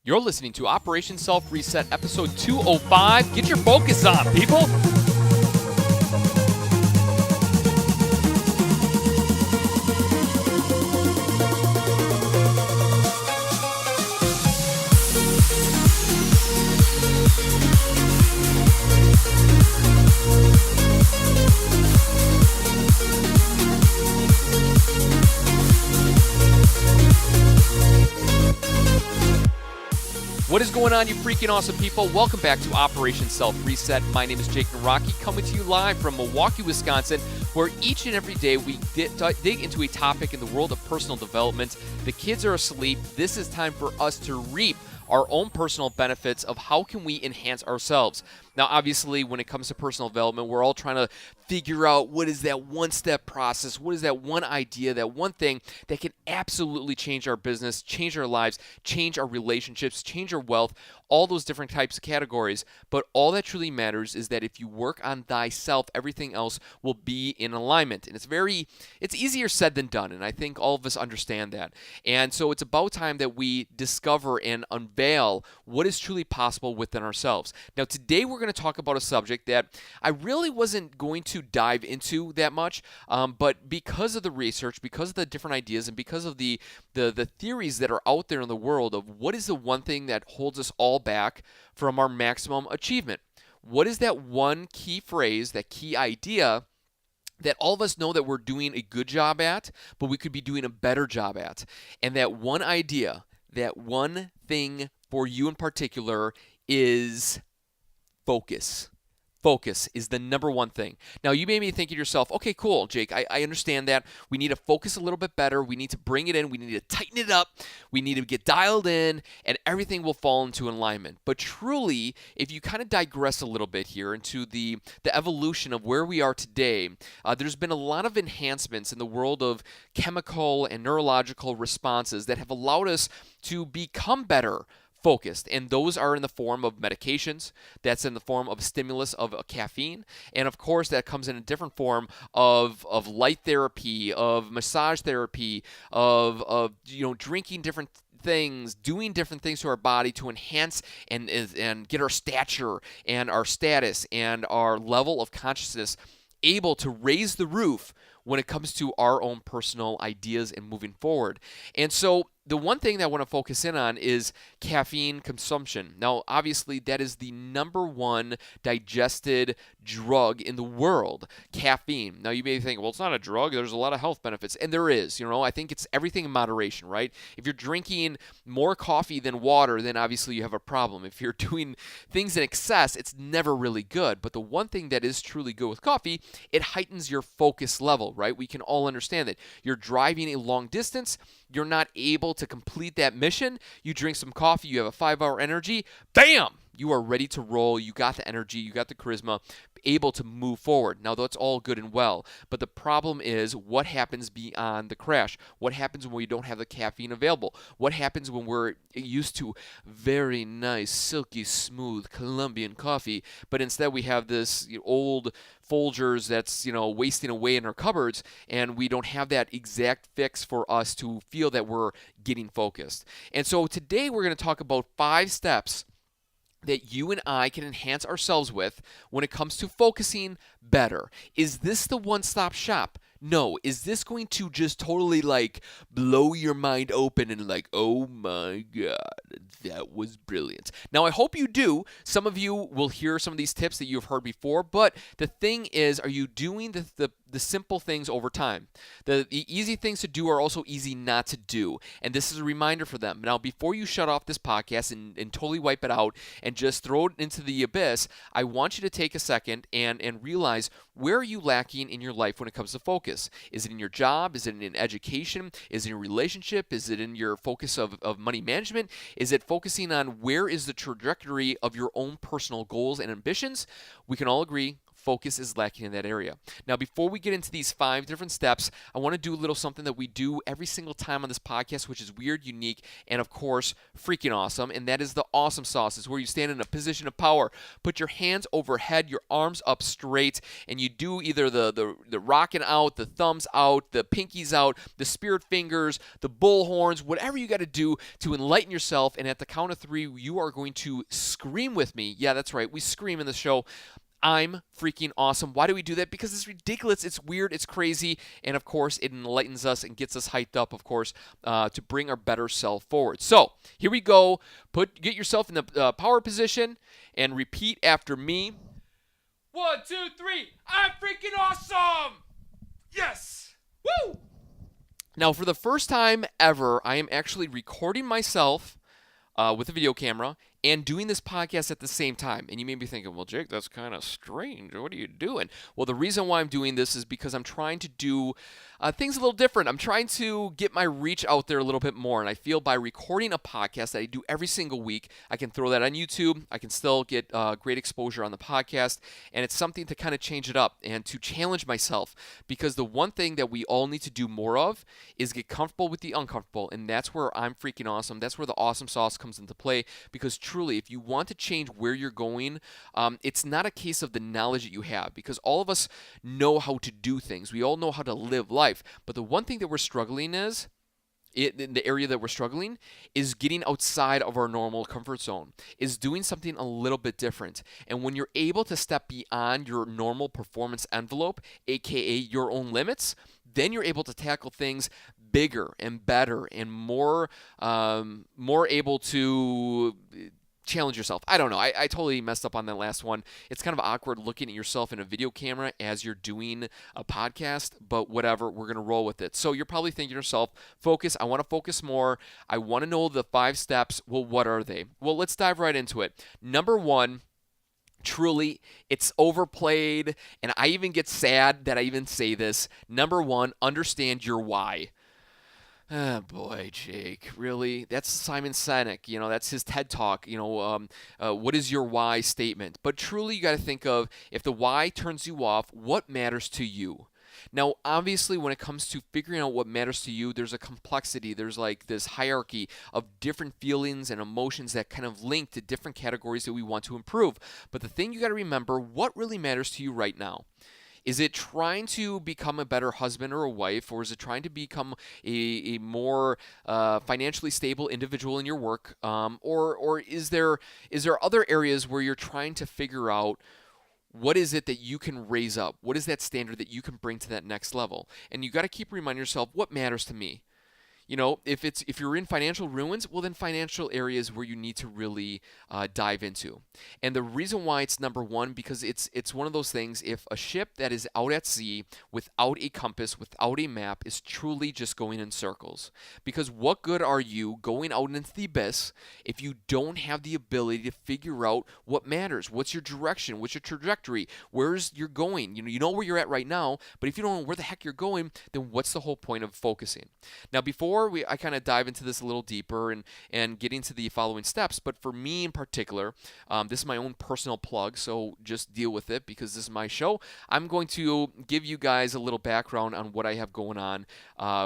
You're listening to Operation Self Reset, episode 205. Get your focus on, people. What is going on, you freaking awesome people? Welcome back to Operation Self Reset. My name is Jake Naraki, coming to you live from Milwaukee, Wisconsin, where each and every day we dig into a topic in the world of personal development. The kids are asleep. This is time for us to reap our own personal benefits of how can we enhance ourselves. Now, obviously, when it comes to personal development, we're all trying to figure out what is that one-step process, what is that one idea, that one thing that can absolutely change our business, change our lives, change our relationships, change our wealth, all those different types of categories. But all that truly matters is that if you work on thyself, everything else will be in alignment. And it's easier said than done, and I think all of us understand that. And so it's about time that we discover and unveil what is truly possible within ourselves. Now, today we're going to talk about a subject that I really wasn't going to dive into that much, but because of the research, because of the different ideas, and because of the theories that are out there in the world of what is the one thing that holds us all back from our maximum achievement. What is that one key phrase, that key idea that all of us know that we're doing a good job at, but we could be doing a better job at? And that one idea, that one thing for you in particular is focus. Focus is the number one thing. Now, you may be thinking to yourself, okay, cool, Jake, I understand that. We need to focus a little bit better. We need to bring it in. We need to tighten it up. We need to get dialed in, and everything will fall into alignment. But truly, if you kind of digress a little bit here into the evolution of where we are today, there's been a lot of enhancements in the world of chemical and neurological responses that have allowed us to become better focused, and those are in the form of medications. That's in the form of stimulus of caffeine, and of course that comes in a different form of light therapy, of massage therapy, of drinking different things, doing different things to our body to enhance and get our stature and our status and our level of consciousness able to raise the roof when it comes to our own personal ideas and moving forward. And so the one thing that I want to focus in on is caffeine consumption. Now, obviously, that is the number one digested drug in the world, caffeine. Now, you may think, well, it's not a drug. There's a lot of health benefits. And there is. I think it's everything in moderation, right? If you're drinking more coffee than water, then obviously you have a problem. If you're doing things in excess, it's never really good. But the one thing that is truly good with coffee, it heightens your focus level, right? We can all understand that. You're driving a long distance. You're not able to complete that mission. You drink some coffee, you have a 5-hour energy, bam! You are ready to roll. You got the energy, you got the charisma, able to move forward. Now, that's all good and well, but the problem is what happens beyond the crash? What happens when we don't have the caffeine available? What happens when we're used to very nice, silky, smooth Colombian coffee, but instead we have this old Folgers that's wasting away in our cupboards, and we don't have that exact fix for us to feel that we're getting focused. And so today we're going to talk about 5 steps that you and I can enhance ourselves with when it comes to focusing better. Is this the one-stop shop? No. Is this going to just totally blow your mind open and oh my God, that was brilliant? Now, I hope you do. Some of you will hear some of these tips that you've heard before, but the thing is, are you doing the simple things over time? The easy things to do are also easy not to do, and this is a reminder for them. Now, before you shut off this podcast and totally wipe it out and just throw it into the abyss, I want you to take a second and realize, where are you lacking in your life when it comes to focus? Is it in your job? Is it in education? Is it in your relationship? Is it in your focus of money management? Is it focusing on where is the trajectory of your own personal goals and ambitions? We can all agree focus is lacking in that area. Now, before we get into these 5 different steps, I want to do a little something that we do every single time on this podcast, which is weird, unique, and of course, freaking awesome. And that is the awesome sauce. It's where you stand in a position of power, put your hands overhead, your arms up straight, and you do either the rocking out, the thumbs out, the pinkies out, the spirit fingers, the bull horns, whatever you got to do to enlighten yourself. And at the count of 3, you are going to scream with me. Yeah, that's right. We scream in the show. I'm freaking awesome. Why do we do that? Because it's ridiculous, it's weird, it's crazy, and of course, it enlightens us and gets us hyped up, of course, to bring our better self forward. So, here we go. Get yourself in the power position and repeat after me. 1, 2, 3. I'm freaking awesome! Yes! Woo! Now, for the first time ever, I am actually recording myself with a video camera and doing this podcast at the same time. And you may be thinking, well, Jake, that's kind of strange. What are you doing? Well, the reason why I'm doing this is because I'm trying to do things a little different. I'm trying to get my reach out there a little bit more. And I feel by recording a podcast that I do every single week, I can throw that on YouTube. I can still get great exposure on the podcast. And it's something to kind of change it up and to challenge myself. Because the one thing that we all need to do more of is get comfortable with the uncomfortable. And that's where I'm freaking awesome. That's where the awesome sauce comes into play. Because truly, if you want to change where you're going, it's not a case of the knowledge that you have, because all of us know how to do things. We all know how to live life. But the one thing that we're struggling is, the area that we're struggling is getting outside of our normal comfort zone, is doing something a little bit different. And when you're able to step beyond your normal performance envelope, aka your own limits, then you're able to tackle things bigger and better and more able to challenge yourself. I don't know. I totally messed up on that last one. It's kind of awkward looking at yourself in a video camera as you're doing a podcast, but whatever, we're going to roll with it. So you're probably thinking to yourself, focus. I want to focus more. I want to know the 5 steps. Well, what are they? Well, let's dive right into it. Number 1, truly, it's overplayed, and I even get sad that I even say this. Number 1, understand your why. Oh boy, Jake, really? That's Simon Sinek, that's his TED Talk, what is your why statement? But truly, you got to think of, if the why turns you off, what matters to you? Now, obviously, when it comes to figuring out what matters to you, there's a complexity. There's like this hierarchy of different feelings and emotions that kind of link to different categories that we want to improve. But the thing you got to remember, what really matters to you right now? Is it trying to become a better husband or a wife, or is it trying to become a more financially stable individual in your work? Or is there other areas where you're trying to figure out what is it that you can raise up? What is that standard that you can bring to that next level? And you got to keep reminding yourself, what matters to me? If you're in financial ruins, well, then financial areas where you need to really dive into. And the reason why it's number 1, because it's one of those things. If a ship that is out at sea without a compass, without a map, is truly just going in circles. Because what good are you going out into the abyss if you don't have the ability to figure out what matters? What's your direction? What's your trajectory? Where's you're going? You know where you're at right now, but if you don't know where the heck you're going, then what's the whole point of focusing? Now, before I kind of dive into this a little deeper and get into the following steps, but for me in particular, this is my own personal plug, so just deal with it because this is my show. I'm going to give you guys a little background on what I have going on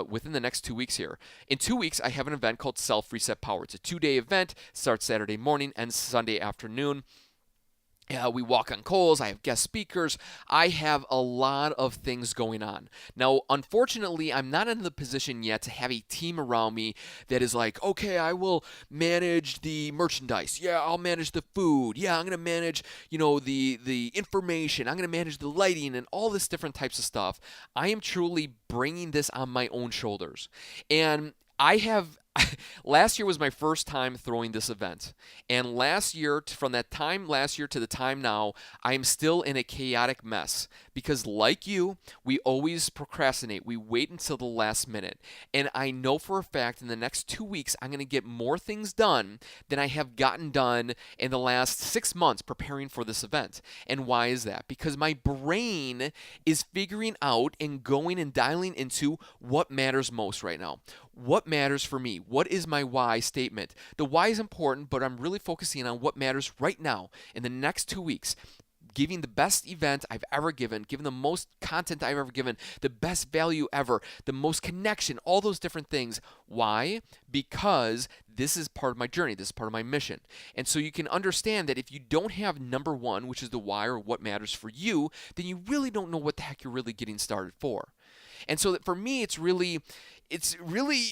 within the next 2 weeks here. In 2 weeks, I have an event called Self Reset Power. It's a 2-day event, starts Saturday morning and Sunday afternoon. We walk on coals. I have guest speakers. I have a lot of things going on. Now, unfortunately, I'm not in the position yet to have a team around me that is like, okay, I will manage the merchandise. Yeah, I'll manage the food. Yeah, I'm going to manage, the information. I'm going to manage the lighting and all this different types of stuff. I am truly bringing this on my own shoulders. And last year was my first time throwing this event. And from that time last year to the time now, I am still in a chaotic mess. Because like you, we always procrastinate. We wait until the last minute. And I know for a fact in the next 2 weeks, I'm going to get more things done than I have gotten done in the last 6 months preparing for this event. And why is that? Because my brain is figuring out and going and dialing into what matters most right now. What matters for me? What is my why statement? The why is important, but I'm really focusing on what matters right now in the next 2 weeks. giving the best event I've ever given the most content I've ever given, the best value ever, the most connection, all those different things. Why? Because this is part of my journey. This is part of my mission. And so you can understand that if you don't have number one, which is the why or what matters for you, then you really don't know what the heck you're really getting started for. And so that for me, it's really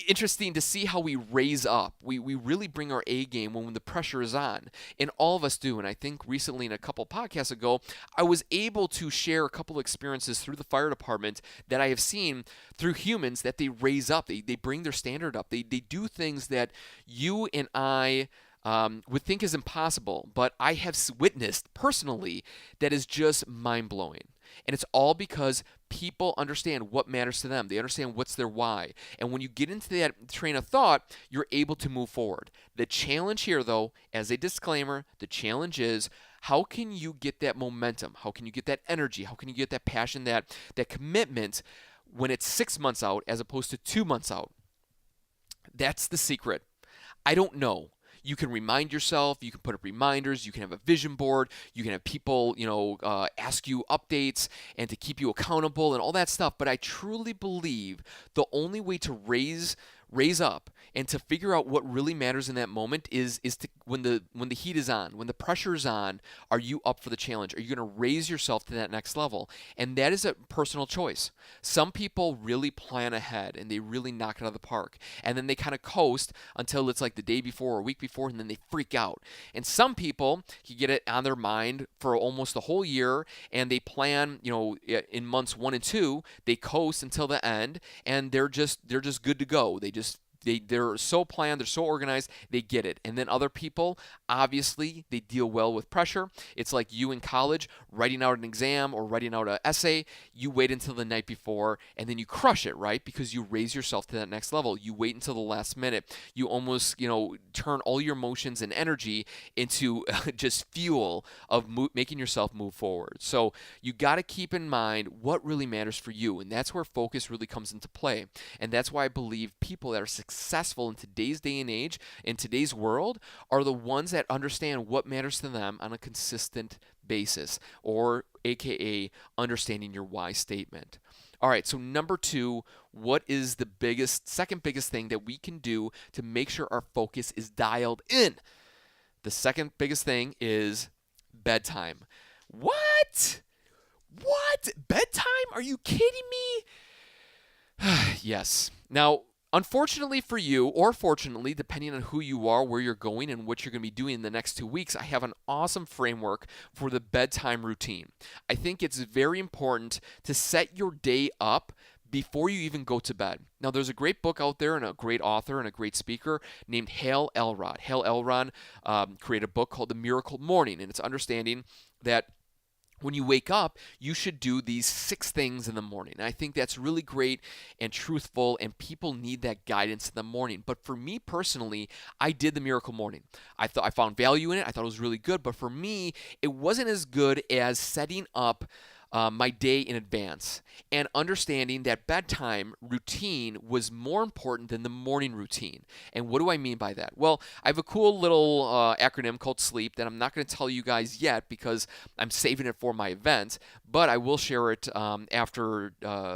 interesting to see how we raise up. We really bring our A game when the pressure is on. And all of us do. And I think recently in a couple podcasts ago, I was able to share a couple experiences through the fire department that I have seen through humans that they raise up. They bring their standard up. They do things that you and I would think is impossible, but I have witnessed personally that is just mind-blowing. And it's all because people understand what matters to them. They understand what's their why. And when you get into that train of thought, you're able to move forward. The challenge here, though, as a disclaimer, the challenge is how can you get that momentum? How can you get that energy? How can you get that passion, that commitment when it's 6 months out as opposed to 2 months out? That's the secret. I don't know. You can remind yourself, you can put up reminders, you can have a vision board, you can have people, ask you updates and to keep you accountable and all that stuff. But I truly believe the only way to raise up and to figure out what really matters in that moment is to when the heat is on, when the pressure is on, are you up for the challenge? Are you going to raise yourself to that next level? And that is a personal choice. Some people really plan ahead and they really knock it out of the park. And then they kind of coast until it's like the day before or a week before, and then they freak out. And some people can get it on their mind for almost the whole year, and they plan, in months 1 and 2, they coast until the end, and they're just good to go. They're so planned, they're so organized, they get it. And then other people, obviously, they deal well with pressure. It's like you in college, writing out an exam or writing out an essay. You wait until the night before, and then you crush it, right? Because you raise yourself to that next level. You wait until the last minute. You almost, turn all your emotions and energy into just fuel of making yourself move forward. So you got to keep in mind what really matters for you, and that's where focus really comes into play. And that's why I believe people that are successful in today's day and age, in today's world, are the ones that understand what matters to them on a consistent basis, or AKA understanding your why statement. All right, so number 2, what is the second biggest thing that we can do to make sure our focus is dialed in? The second biggest thing is bedtime. What? Bedtime? Are you kidding me? Yes. Now, unfortunately for you, or fortunately, depending on who you are, where you're going, and what you're going to be doing in the next 2 weeks, I have an awesome framework for the bedtime routine. I think it's very important to set your day up before you even go to bed. Now, there's a great book out there and a great author and a great speaker named Hal Elrod. Hal Elrod created a book called The Miracle Morning, and it's understanding that when you wake up, you should do these 6 things in the morning. And I think that's really great and truthful, and people need that guidance in the morning. But for me personally, I did the Miracle Morning. I found value in it. I thought it was really good. But for me, it wasn't as good as setting up my day in advance and understanding that bedtime routine was more important than the morning routine. And what do I mean by that? Well, I have a cool little acronym called SLEEP that I'm not going to tell you guys yet because I'm saving it for my event, but I will share it after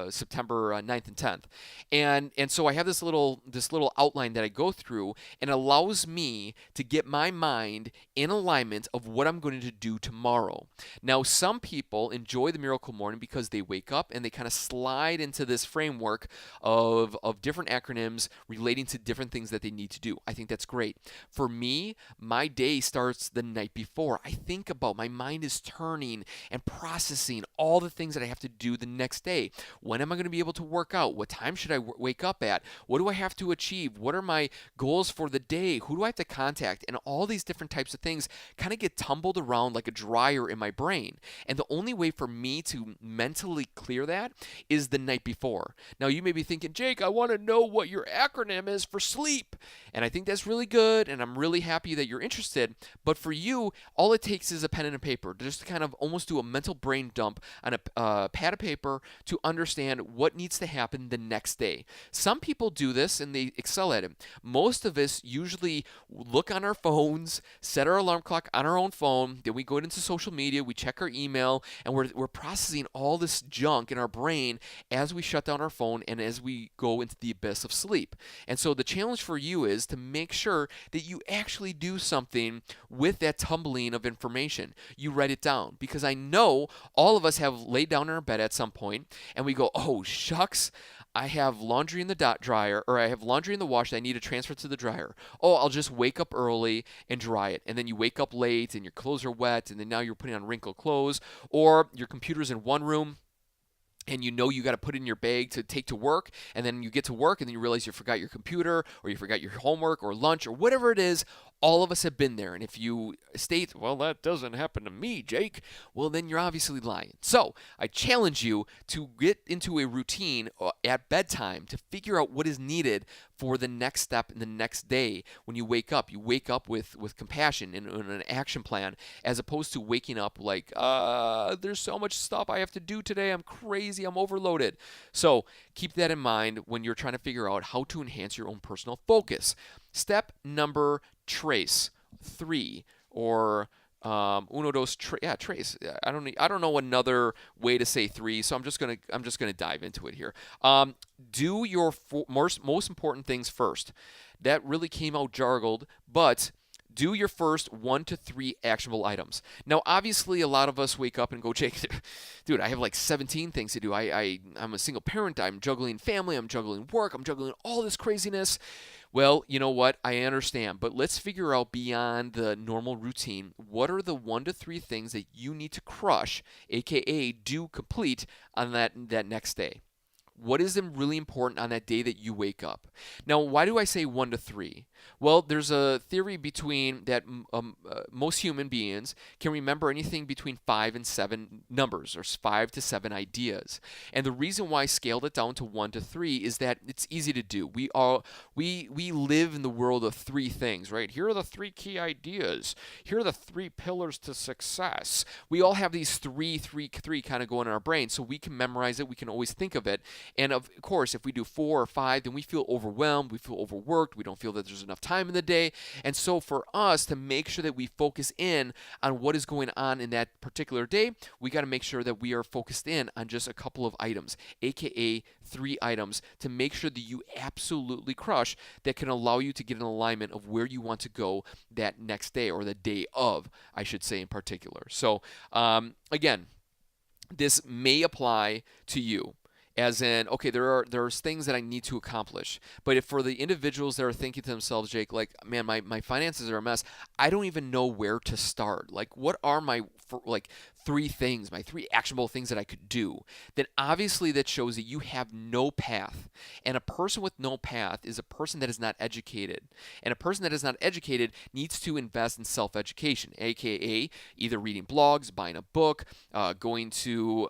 September 9th and 10th. And so I have this little outline that I go through, and it allows me to get my mind in alignment of what I'm going to do tomorrow. Now, some people enjoy the Miracle Morning because they wake up and they kind of slide into this framework of different acronyms relating to different things that they need to do. I think that's great. For me, my day starts the night before. I think about, my mind is turning and processing all the things that I have to do the next day. When am I going to be able to work out? What time should I wake up at? What do I have to achieve? What are my goals for the day? Who do I have to contact? And all these different types of things kind of get tumbled around like a dryer in my brain. And the only way for me to mentally clear that is the night before. Now, you may be thinking, Jake, I want to know what your acronym is for sleep. And I think that's really good, and I'm really happy that you're interested. But for you, all it takes is a pen and a paper just to kind of almost do a mental brain dump dump on a pad of paper to understand what needs to happen the next day. Some people do this and they excel at it. Most of us usually look on our phones, set our alarm clock on our own phone, then we go into social media, we check our email, and we're processing all this junk in our brain as we shut down our phone and as we go into the abyss of sleep. And so the challenge for you is to make sure that you actually do something with that tumbling of information. You write it down, because I know all of us have laid down in our bed at some point and we go, oh shucks, I have laundry in the dryer, or I have laundry in the wash that I need to transfer to the dryer. Oh, I'll just wake up early and dry it. And then you wake up late and your clothes are wet, and then now you're putting on wrinkled clothes, or your computer's in one room and you know you got to put it in your bag to take to work, and then you get to work and then you realize you forgot your computer, or you forgot your homework or lunch or whatever it is. All of us have been there. And if you state, well, that doesn't happen to me, Jake, well, then you're obviously lying. So I challenge you to get into a routine at bedtime to figure out what is needed for the next step in the next day. When you wake up with compassion and an action plan, as opposed to waking up like, there's so much stuff I have to do today. I'm crazy. I'm overloaded. So keep that in mind when you're trying to figure out how to enhance your own personal focus. Step number trace 3, or uno dos trace. I don't know another way to say 3, so I'm just gonna dive into it here. Do your most important things first. That really came out jargled, but do your first 1 to 3 actionable items. Now, obviously, a lot of us wake up and go, Jake, dude, I have like 17 things to do. I'm a single parent. I'm juggling family. I'm juggling work. I'm juggling all this craziness. Well, you know what? I understand. But let's figure out beyond the normal routine, what are the 1 to 3 things that you need to crush, aka do complete, on that next day? What is really important on that day that you wake up? Now, why do I say 1 to 3? Well, there's a theory between that most human beings can remember anything between 5 and 7 numbers, or 5 to 7 ideas. And the reason why I scaled it down to 1 to 3 is that it's easy to do. We live in the world of 3 things, right? Here are the 3 key ideas. Here are the 3 pillars to success. We all have these three kind of going in our brain, so we can memorize it. We can always think of it. And of course, if we do 4 or 5, then we feel overwhelmed, we feel overworked, we don't feel that there's enough time in the day. And so for us to make sure that we focus in on what is going on in that particular day, we got to make sure that we are focused in on just a couple of items, aka 3 items, to make sure that you absolutely crush, that can allow you to get an alignment of where you want to go that next day, or the day of, I should say in particular. So again, this may apply to you. As in, okay, there's things that I need to accomplish. But if for the individuals that are thinking to themselves, Jake, like, man, my finances are a mess, I don't even know where to start. Like, what are my 3 things, my 3 actionable things that I could do? Then obviously that shows that you have no path. And a person with no path is a person that is not educated. And a person that is not educated needs to invest in self-education, aka either reading blogs, buying a book, going to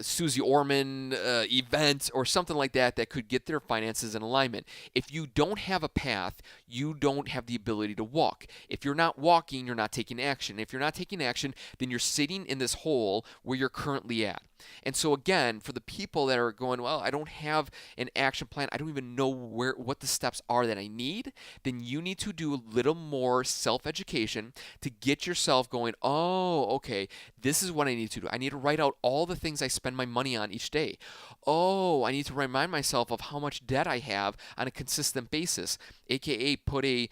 Susie Orman event, or something like that could get their finances in alignment. If you don't have a path, you don't have the ability to walk. If you're not walking, you're not taking action. If you're not taking action, then you're sitting in this hole where you're currently at. And so again, for the people that are going, well, I don't have an action plan, I don't even know what the steps are that I need, then you need to do a little more self-education to get yourself going, oh, okay, this is what I need to do. I need to write out all the things I spend my money on each day. Oh, I need to remind myself of how much debt I have on a consistent basis, aka put a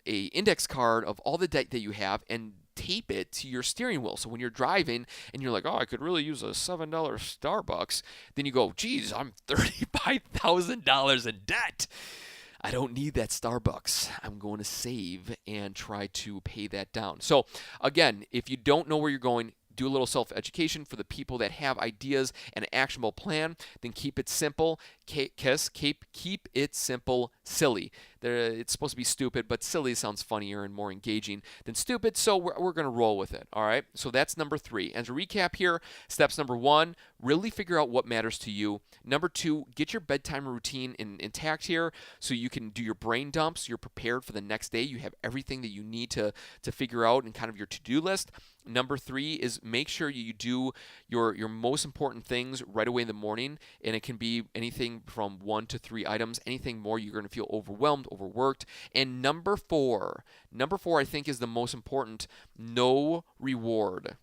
index card of all the debt that you have and tape it to your steering wheel. So when you're driving and you're like, oh, I could really use a $7 Starbucks, then you go, geez, I'm $35,000 in debt. I don't need that Starbucks. I'm going to save and try to pay that down. So again, if you don't know where you're going, do a little self-education. For the people that have ideas and an actionable plan, then keep it simple. Keep it simple, silly. It's supposed to be stupid, but silly sounds funnier and more engaging than stupid, so we're going to roll with it. All right, so that's number 3. And to recap here, steps number 1, really figure out what matters to you. Number 2, get your bedtime routine intact here so you can do your brain dumps. You're prepared for the next day. You have everything that you need to figure out in kind of your to-do list. Number 3 is make sure you do your most important things right away in the morning, and it can be anything from 1 to 3 items. Anything more, you're going to feel overwhelmed, overworked. And number 4 I think is the most important. No reward.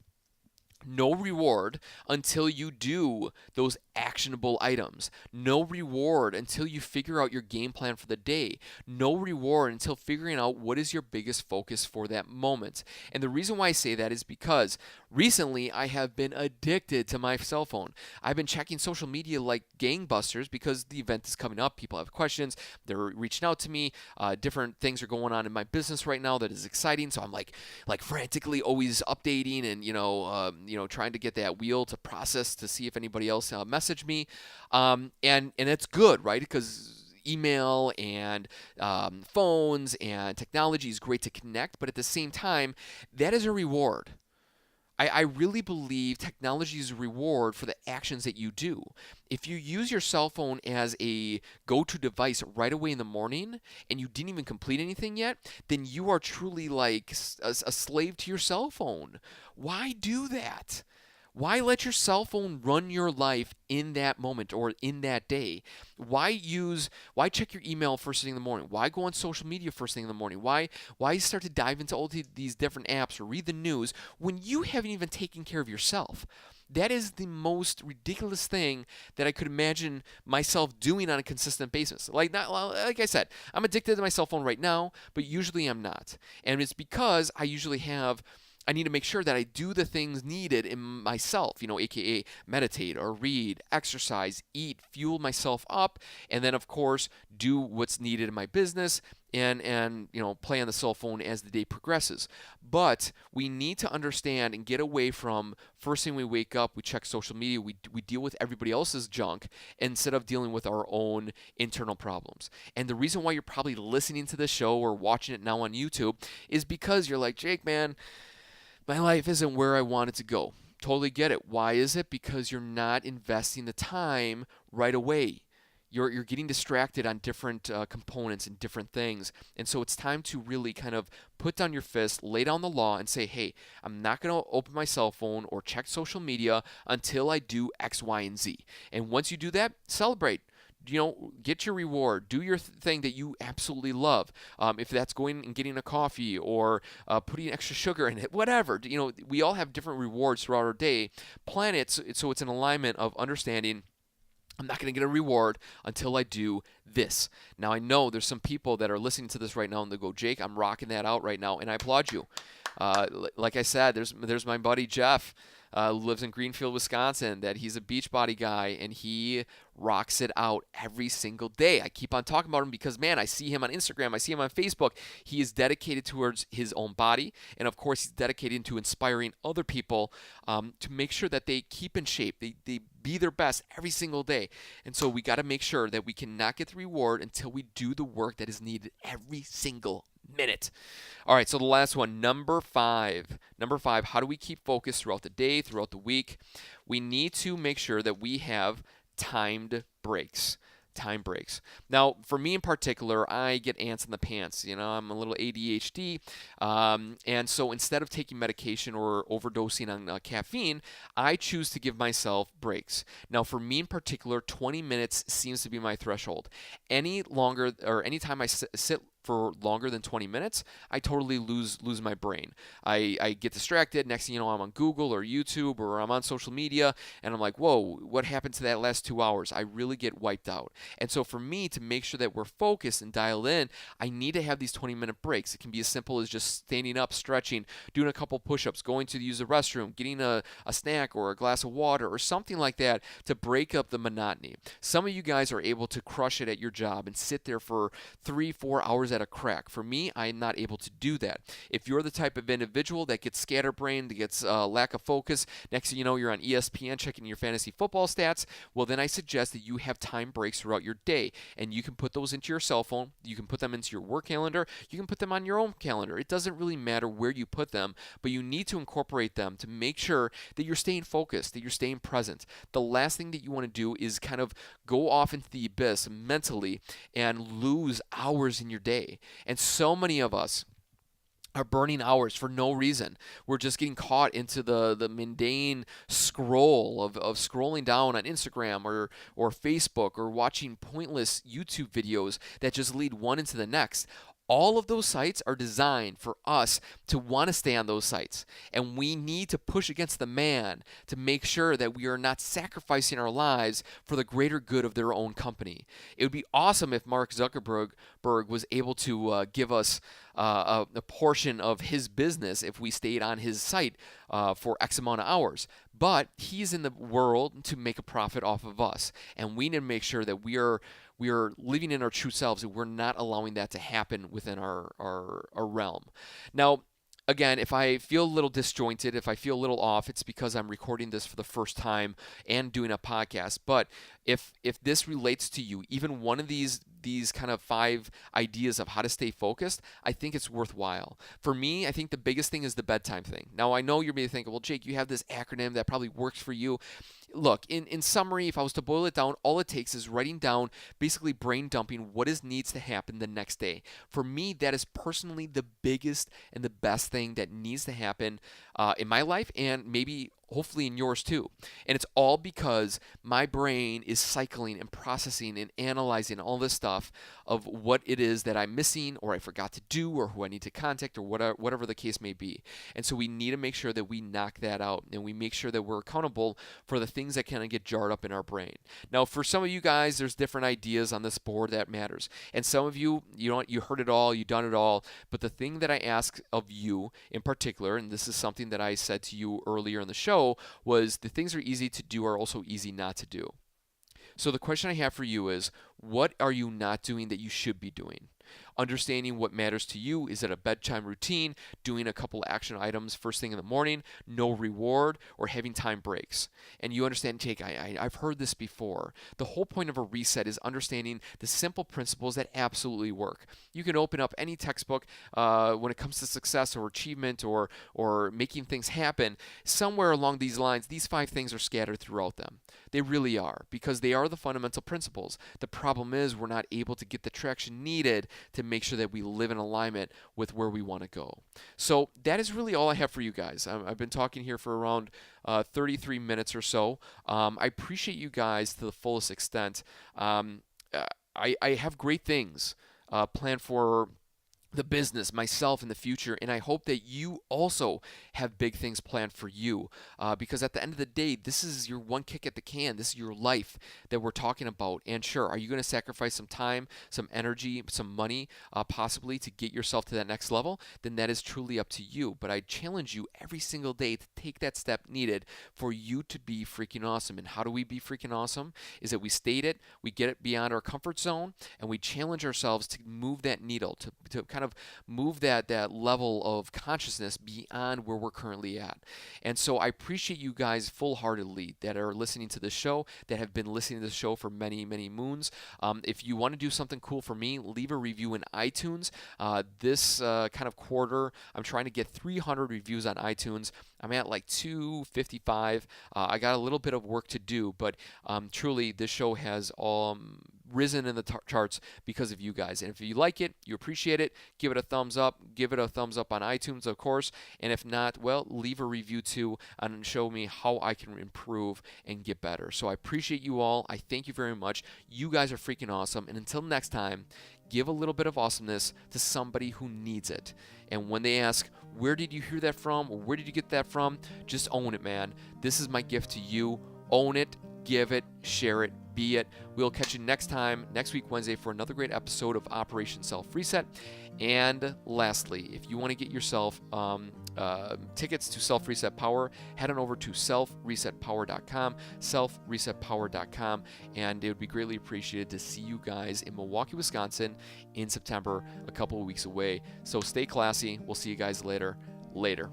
No reward until you do those actionable items. No reward until you figure out your game plan for the day. No reward until figuring out what is your biggest focus for that moment. And the reason why I say that is because recently I have been addicted to my cell phone. I've been checking social media like gangbusters because the event is coming up. People have questions. They're reaching out to me. Different things are going on in my business right now that is exciting. So I'm like frantically always updating and trying to get that wheel to process to see if anybody else messaged me, and it's good, right? Because email and phones and technology is great to connect, but at the same time, that is a reward. I really believe technology is a reward for the actions that you do. If you use your cell phone as a go-to device right away in the morning and you didn't even complete anything yet, then you are truly like a slave to your cell phone. Why do that? Why let your cell phone run your life in that moment or in that day? Why check your email first thing in the morning? Why go on social media first thing in the morning? Why start to dive into all these different apps or read the news when you haven't even taken care of yourself? That is the most ridiculous thing that I could imagine myself doing on a consistent basis. Like I said, I'm addicted to my cell phone right now, but usually I'm not. And it's because I need to make sure that I do the things needed in myself, aka meditate or read, exercise, eat, fuel myself up, and then of course do what's needed in my business and play on the cell phone as the day progresses. But we need to understand and get away from first thing we wake up, we check social media, we deal with everybody else's junk instead of dealing with our own internal problems. And the reason why you're probably listening to this show or watching it now on YouTube is because you're like, Jake, man, my life isn't where I want it to go. Totally get it. Why is it? Because you're not investing the time right away. You're getting distracted on different components and different things. And so it's time to really kind of put down your fist, lay down the law, and say, hey, I'm not going to open my cell phone or check social media until I do X, Y, and Z. And once you do that, celebrate. Get your reward. Do your thing that you absolutely love. If that's going and getting a coffee or putting extra sugar in it, whatever. We all have different rewards throughout our day. Plan it so it's an alignment of understanding I'm not going to get a reward until I do this. Now, I know there's some people that are listening to this right now and they go, Jake, I'm rocking that out right now, and I applaud you. Like I said, there's my buddy Jeff. Lives in Greenfield, Wisconsin, that he's a Beachbody guy, and he rocks it out every single day. I keep on talking about him because, man, I see him on Instagram. I see him on Facebook. He is dedicated towards his own body, and, of course, he's dedicated to inspiring other people to make sure that they keep in shape. They be their best every single day. And so we got to make sure that we cannot get the reward until we do the work that is needed every single minute. All right, so the last one, number 5. Number 5, how do we keep focused throughout the day, throughout the week? We need to make sure that we have timed breaks. Time breaks. Now, for me in particular, I get ants in the pants. I'm a little ADHD, and so instead of taking medication or overdosing on caffeine, I choose to give myself breaks. Now, for me in particular, 20 minutes seems to be my threshold. Any longer or anytime I sit for longer than 20 minutes, I totally lose my brain. I get distracted. Next thing you know, I'm on Google or YouTube or I'm on social media, and I'm like, whoa, what happened to that last 2 hours? I really get wiped out. And so for me, to make sure that we're focused and dialed in, I need to have these 20-minute breaks. It can be as simple as just standing up, stretching, doing a couple push-ups, going to use the restroom, getting a snack or a glass of water or something like that to break up the monotony. Some of you guys are able to crush it at your job and sit there for 3-4 hours at at a crack. For me, I'm not able to do that. If you're the type of individual that gets scatterbrained, that gets lack of focus, next thing you know, you're on ESPN checking your fantasy football stats, well, then I suggest that you have time breaks throughout your day, and you can put those into your cell phone. You can put them into your work calendar. You can put them on your own calendar. It doesn't really matter where you put them, but you need to incorporate them to make sure that you're staying focused, that you're staying present. The last thing that you want to do is kind of go off into the abyss mentally and lose hours in your day. And so many of us are burning hours for no reason. We're just getting caught into the mundane scroll of scrolling down on Instagram or Facebook, or watching pointless YouTube videos that just lead one into the next. All of those sites are designed for us to want to stay on those sites. And we need to push against the man to make sure that we are not sacrificing our lives for the greater good of their own company. It would be awesome if Mark Zuckerberg was able to give us a portion of his business if we stayed on his site for X amount of hours. But he's in the world to make a profit off of us. And we need to make sure that we are living in our true selves, and we're not allowing that to happen within our realm. Now, again, if I feel a little disjointed, if I feel a little off, it's because I'm recording this for the first time and doing a podcast. But if this relates to you, even one of these kind of 5 ideas of how to stay focused, I think it's worthwhile. For me, I think the biggest thing is the bedtime thing. Now, I know you're maybe thinking, well, Jake, you have this acronym that probably works for you. Look, in summary, if I was to boil it down, all it takes is writing down, basically brain dumping what needs to happen the next day. For me, that is personally the biggest and the best thing that needs to happen in my life, and maybe hopefully in yours too. And it's all because my brain is cycling and processing and analyzing all this stuff of what it is that I'm missing, or I forgot to do, or who I need to contact, or whatever the case may be. And so we need to make sure that we knock that out, and we make sure that we're accountable for the things that kind of get jarred up in our brain. Now, for some of you guys, there's different ideas on this board that matters. And some of you, you heard it all, you've done it all. But the thing that I ask of you in particular, and this is something that I said to you earlier in the show, was the things that are easy to do are also easy not to do. So the question I have for you is, what are you not doing that you should be doing? Understanding what matters to you. Is it a bedtime routine, doing a couple action items first thing in the morning, no reward, or having time breaks? And you understand, Jake, I've heard this before. The whole point of a reset is understanding the simple principles that absolutely work. You can open up any textbook when it comes to success or achievement or making things happen. Somewhere along these lines, these 5 things are scattered throughout them. They really are, because they are the fundamental principles. The problem is we're not able to get the traction needed to make sure that we live in alignment with where we want to go. So that is really all I have for you guys. I've been talking here for around 33 minutes or so. I appreciate you guys to the fullest extent. I have great things planned for the business, myself in the future, and I hope that you also have big things planned for you, because at the end of the day, this is your one kick at the can. This is your life that we're talking about. And sure, are you going to sacrifice some time, some energy, some money, possibly to get yourself to that next level? Then that is truly up to you. But I challenge you every single day to take that step needed for you to be freaking awesome. And how do we be freaking awesome? Is that we state it, we get it beyond our comfort zone, and we challenge ourselves to move that needle, to kind of move that level of consciousness beyond where we're currently at. And so I appreciate you guys full-heartedly that are listening to the show, that have been listening to the show for many, many moons. If you want to do something cool for me, leave a review in iTunes. This kind of quarter, I'm trying to get 300 reviews on iTunes. I'm at like 255. I got a little bit of work to do, but truly this show has risen in the charts because of you guys. And if you like it, you appreciate it, give it a thumbs up. Give it a thumbs up on iTunes, of course. And if not, well, leave a review too and show me how I can improve and get better. So I appreciate you all. I thank you very much. You guys are freaking awesome. And until next time, give a little bit of awesomeness to somebody who needs it. And when they ask, where did you hear that from, or where did you get that from, just own it, man. This is my gift to you. Own it, give it, share it, be it. We'll catch you next time, next week, Wednesday, for another great episode of Operation Self Reset. And lastly, if you want to get yourself tickets to Self Reset Power, head on over to selfresetpower.com, selfresetpower.com, and it would be greatly appreciated to see you guys in Milwaukee, Wisconsin in September, a couple of weeks away. So stay classy. We'll see you guys later. Later.